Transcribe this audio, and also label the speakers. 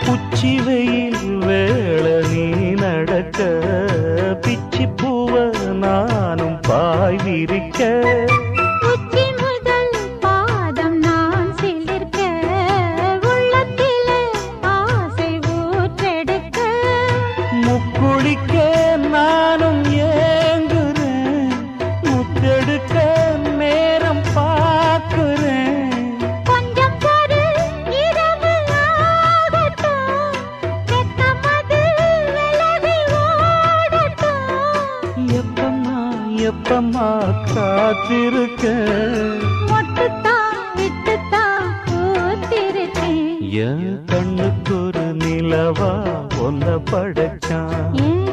Speaker 1: உச்சி வெயில் வேள நீ நடக்க பிச்சி பூவ நானும் பாய் விரிக்க
Speaker 2: உச்சி முதல் பாதம் நான் சிலிர்க்க உள்ளத்திலே ஆசை ஊற்றெடுக்க
Speaker 1: முக்குளிக்க நானும் ஏங்குறேன் முத்தெடுக்க நேரம் பார்க்கிறேன்
Speaker 2: கொஞ்சம் பொறு இரவு ஆகட்டும் வெக்கமது விலகி ஓடட்டும்
Speaker 1: எப்பம்மா எப்பம்மா காத்திருக்க
Speaker 2: மொட்டுத்தான் விட்டுத்தான் பூத்திருக்கேன்
Speaker 1: என் கண்ணுக்கு ஒரு நிலவா ஒன்ன படைச்சான்
Speaker 2: ஏன்